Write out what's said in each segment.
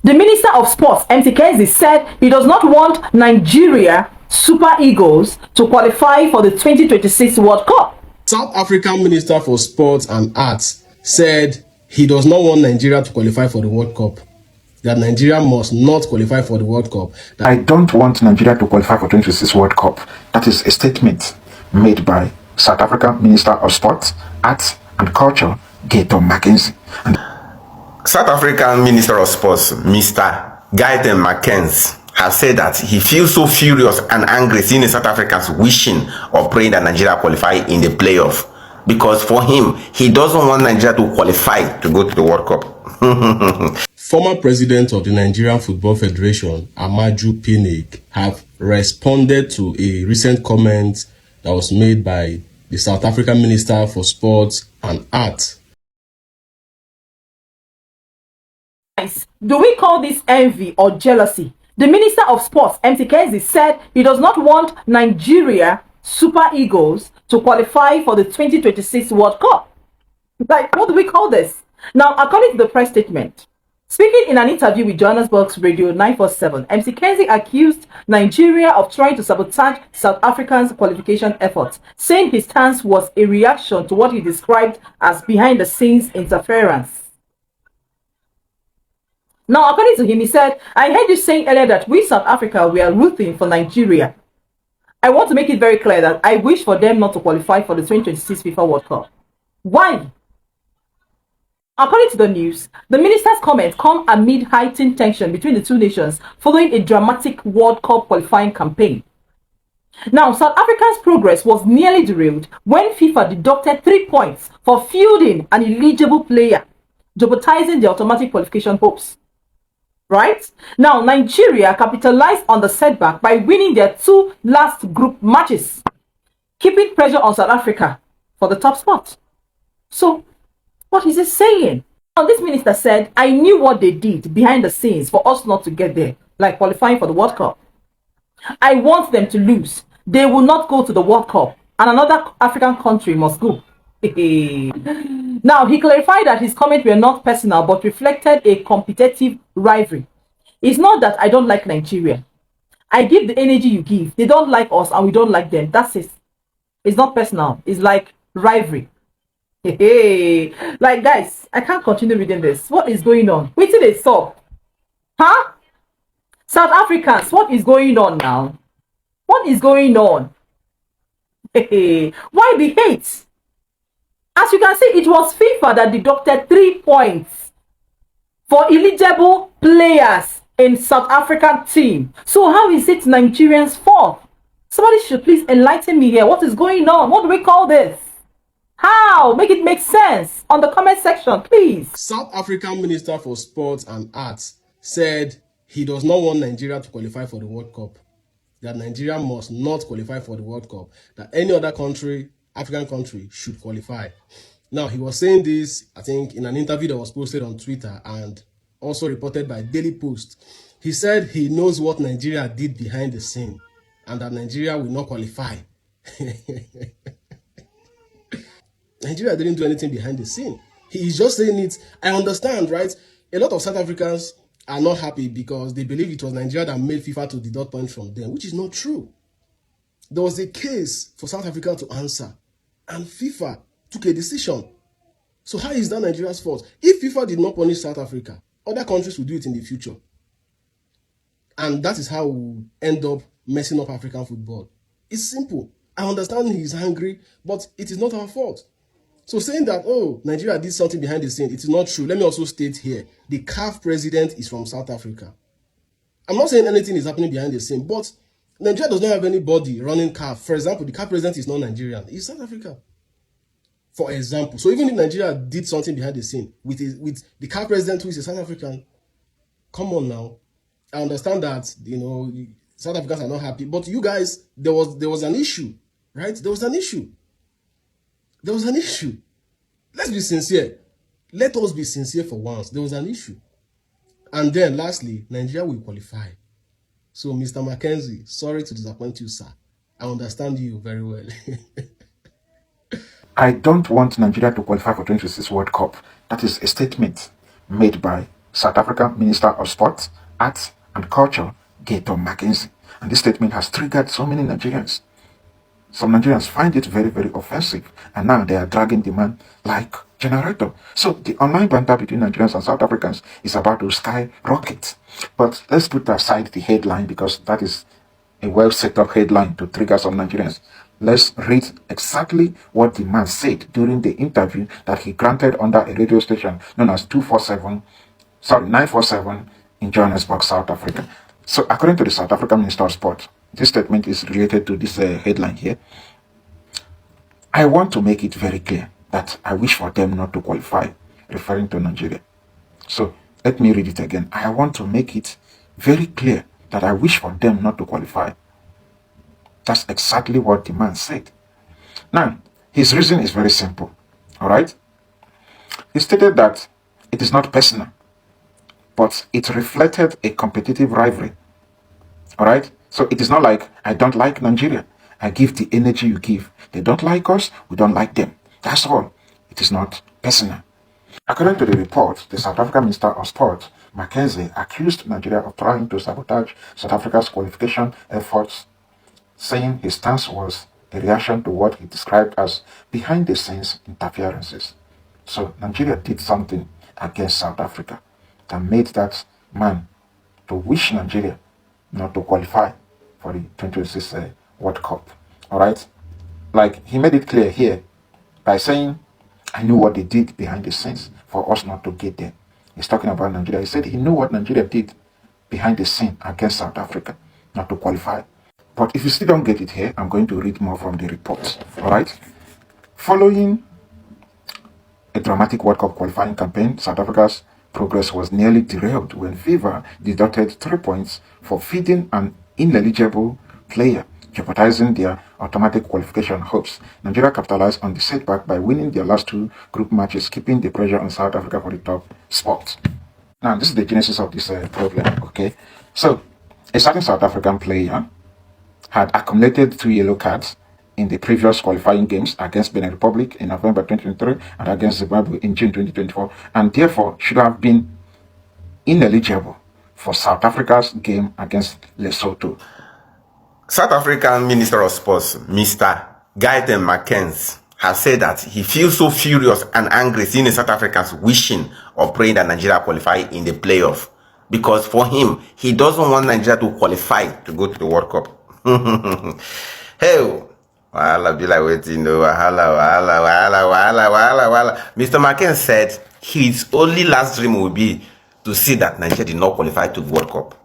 The Minister of Sports, Mckenzie, said he does not want Nigeria Super Eagles to qualify for the 2026 World Cup. South African Minister for Sports and Arts said he does not want Nigeria to qualify for the World Cup. That Nigeria must not qualify for the World Cup. I don't want Nigeria to qualify for 2026 World Cup. That is a statement made by South African Minister of Sports, Arts and Culture, Mckenzie. South African Minister of Sports, Mr. Mckenzie, has said that he feels so furious and angry seeing the South Africans wishing or praying that Nigeria qualify in the playoff. Because for him, he doesn't want Nigeria to qualify to go to the World Cup. Former president of the Nigerian Football Federation, Amaju Pinnick, have responded to a recent comment that was made by the South African Minister for Sports and Art. Do we call this envy or jealousy? The Minister of Sports, Mckenzie, said he does not want Nigeria Super Eagles to qualify for the 2026 World Cup. Like, what do we call this? Now, according to the press statement, speaking in an interview with Johannesburg's Radio 947, Mckenzie accused Nigeria of trying to sabotage South Africa's qualification efforts, saying his stance was a reaction to what he described as behind-the-scenes interference. Now, according to him, he said, I heard you saying earlier that we South Africa, we are rooting for Nigeria. I want to make it very clear that I wish for them not to qualify for the 2026 FIFA World Cup. Why? According to the news, the minister's comments come amid heightened tension between the two nations following a dramatic World Cup qualifying campaign. Now, South Africa's progress was nearly derailed when FIFA deducted 3 points for fielding an eligible player, jeopardizing the automatic qualification hopes. Right? Now, Nigeria capitalized on the setback by winning their 2 last group matches, keeping pressure on South Africa for the top spot. So, what is it saying? Now, this minister said, I knew what they did behind the scenes for us not to get there, like qualifying for the World Cup. I want them to lose. They will not go to the World Cup, and another African country must go. Now, he clarified that his comments were not personal but reflected a competitive rivalry. It's not that I don't like Nigeria. I give the energy you give. They don't like us and we don't like them. That's it. It's not personal. It's like rivalry. Like, guys, I can't continue reading this. What is going on? Wait till they stop. Huh? South Africans, what is going on now? What is going on? Why the hate? As you can see, it was FIFA that deducted 3 points for eligible players in South African team. So how is it Nigerians' fault? Somebody should please enlighten me here. What is going on? What do we call this? How? Make it make sense on the comment section, please. South African Minister for Sports and Arts said he does not want Nigeria to qualify for the World Cup. That Nigeria must not qualify for the World Cup. That any other country, African country, should qualify. Now, he was saying this, I think, in an interview that was posted on Twitter and also reported by Daily Post. He said he knows what Nigeria did behind the scene and that Nigeria will not qualify. Nigeria didn't do anything behind the scene. He is just saying it. I understand, right? A lot of South Africans are not happy because they believe it was Nigeria that made FIFA to deduct points from them, which is not true. There was a case for South Africa to answer, and FIFA took a decision. So how is that Nigeria's fault? If FIFA did not punish South Africa, other countries will do it in the future. And that is how we end up messing up African football. It's simple. I understand he's angry, but it is not our fault. So saying that, oh, Nigeria did something behind the scene, it is not true. Let me also state here, the CAF president is from South Africa. I'm not saying anything is happening behind the scene, but Nigeria does not have anybody running CAF. For example, the CAF president is not Nigerian, he's South Africa. For example, so even if Nigeria did something behind the scene with the CAF president who is a South African, come on now. I understand that, you know, South Africans are not happy, but you guys, there was an issue, right? There was an issue. There was an issue. Let's be sincere. Let us be sincere for once. There was an issue. And then lastly, Nigeria will qualify. So Mr. Mckenzie, sorry to disappoint you, sir. I understand you very well. I don't want Nigeria to qualify for 2026 World Cup. That is a statement made by South African Minister of Sport, Arts and Culture, Mckenzie. And this statement has triggered so many Nigerians. Some Nigerians find it very, very offensive, and now they are dragging the man like generator. So the online banter between Nigerians and South Africans is about to skyrocket. But let's put aside the headline, because that is a well set up headline to trigger some Nigerians. Let's read exactly what the man said during the interview that he granted under a radio station known as 947 in Johannesburg, South Africa. So according to the South African Minister of Sport, this statement is related to this headline here. I want to make it very clear that I wish for them not to qualify, referring to Nigeria. So let me read it again. I want to make it very clear that I wish for them not to qualify. That's exactly what the man said. Now, his reason is very simple. All right? He stated that it is not personal, but it reflected a competitive rivalry. All right? So it is not like I don't like Nigeria. I give the energy you give. They don't like us, we don't like them. That's all. It is not personal. According to the report, the South African Minister of Sport, Mckenzie, accused Nigeria of trying to sabotage South Africa's qualification efforts, saying his stance was a reaction to what he described as behind-the-scenes interferences. So Nigeria did something against South Africa that made that man to wish Nigeria not to qualify for the 2026 World Cup. All right? Like, he made it clear here by saying, I knew what they did behind the scenes for us not to get there. He's talking about Nigeria. He said he knew what Nigeria did behind the scene against South Africa not to qualify. But if you still don't get it here, I'm going to read more from the report. All right? Following a dramatic World Cup qualifying campaign, South Africa's progress was nearly derailed when FIFA deducted 3 points for feeding an ineligible player, jeopardizing their automatic qualification hopes. Nigeria capitalized on the setback by winning their last 2 group matches, keeping the pressure on South Africa for the top spot. Now, this is the genesis of this problem, okay? So, a certain South African player had accumulated 3 yellow cards in the previous qualifying games against Benin Republic in November 2023 and against Zimbabwe in June 2024, and therefore should have been ineligible for South Africa's game against Lesotho. South African Minister of Sports, Mr. Mckenzie, has said that he feels so furious and angry seeing the South Africans wishing or praying that Nigeria qualify in the playoff. Because for him, he doesn't want Nigeria to qualify to go to the World Cup. Hey, wahala be like waiting, no, wahala. Mr. Mckenzie said his only last dream will be to see that Nigeria did not qualify to the World Cup.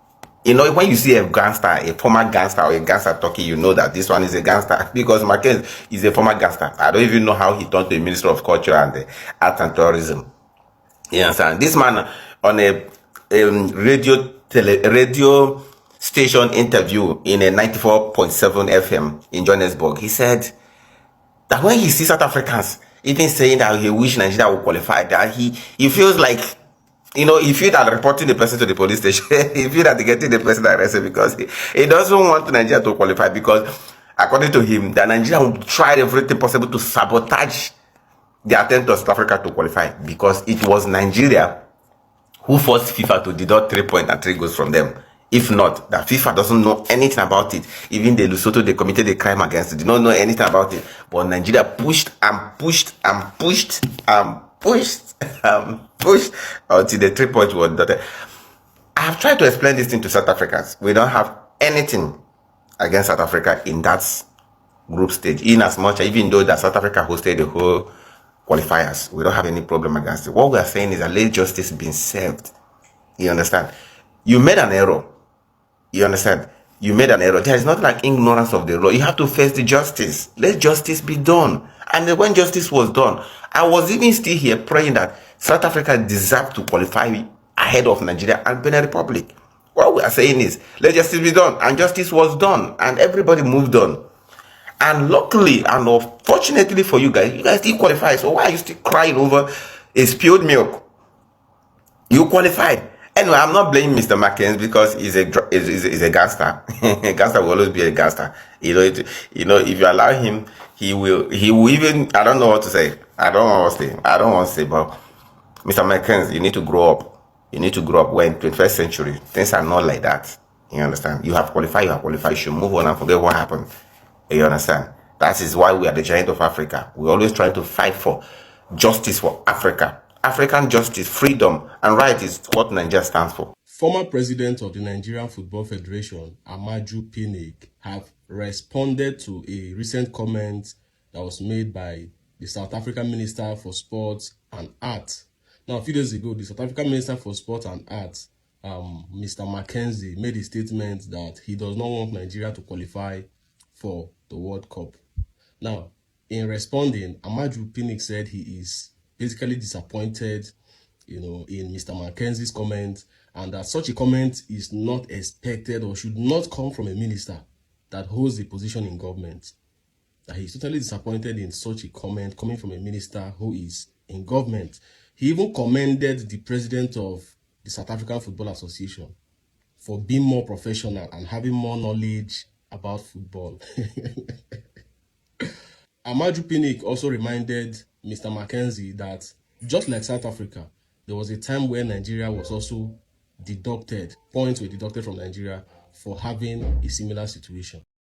You know, when you see a gangster, a former gangster or a gangster talking, you know that this one is a gangster because Mckenzie is a former gangster. I don't even know how he turned to a Minister of Culture and Arts and Tourism. You understand? This man on a radio station interview in a 94.7 FM in Johannesburg, he said that when he sees South Africans even saying that he wish Nigeria would qualify, that he feels like, you know, he feels that reporting the person to the police station, he feels that getting the person arrested because he doesn't want Nigeria to qualify because, according to him, that Nigeria will try everything possible to sabotage the attempt of South Africa to qualify because it was Nigeria who forced FIFA to deduct 3 points and 3 goals from them. If not, that FIFA doesn't know anything about it. Even the Lesotho, they committed a crime against it. They don't know anything about it. But Nigeria pushed and pushed and pushed and pushed and pushed until the 3 points were deducted. I have tried to explain this thing to South Africans. We don't have anything against South Africa in that group stage. In as much, even though that South Africa hosted the whole qualifiers, we don't have any problem against it. What we are saying is that let justice be served. You understand? You made an error. You understand? You made an error. There is not like ignorance of the law. You have to face the justice. Let justice be done. And when justice was done, I was even still here praying that South Africa deserved to qualify ahead of Nigeria and Benin Republic. What we are saying is, let justice be done. And justice was done. And everybody moved on. And luckily and unfortunately for you guys still qualified. So why are you still crying over a spilled milk? You qualified. Anyway, I'm not blaming Mr. Mckenzie because he's a gangster. A gangster will always be a gangster. You know, if you allow him, he will even, I don't know what to say. I don't want to say, but Mr. Mckenzie, you need to grow up. You need to grow up. We're in 21st century. Things are not like that. You understand? You have qualified, you have qualified. You should move on and forget what happened. You understand? That is why we are the giant of Africa. We're always trying to fight for justice for Africa. African justice, freedom, and right is what Nigeria stands for. Former president of the Nigerian Football Federation, Amaju Pinnick, have responded to a recent comment that was made by the South African Minister for Sports and Art. Now, a few days ago, the South African Minister for Sports and Art, Mr. Mckenzie, made a statement that he does not want Nigeria to qualify for the World Cup. Now, in responding, Amaju Pinnick said he is basically disappointed, in Mr. Mckenzie's comment, and that such a comment is not expected or should not come from a minister that holds a position in government. That he's totally disappointed in such a comment coming from a minister who is in government. He even commended the president of the South African Football Association for being more professional and having more knowledge about football. Amaju Pinnick also reminded Mr. Mckenzie that just like South Africa, there was a time where Nigeria was also deducted, points were deducted from Nigeria for having a similar situation.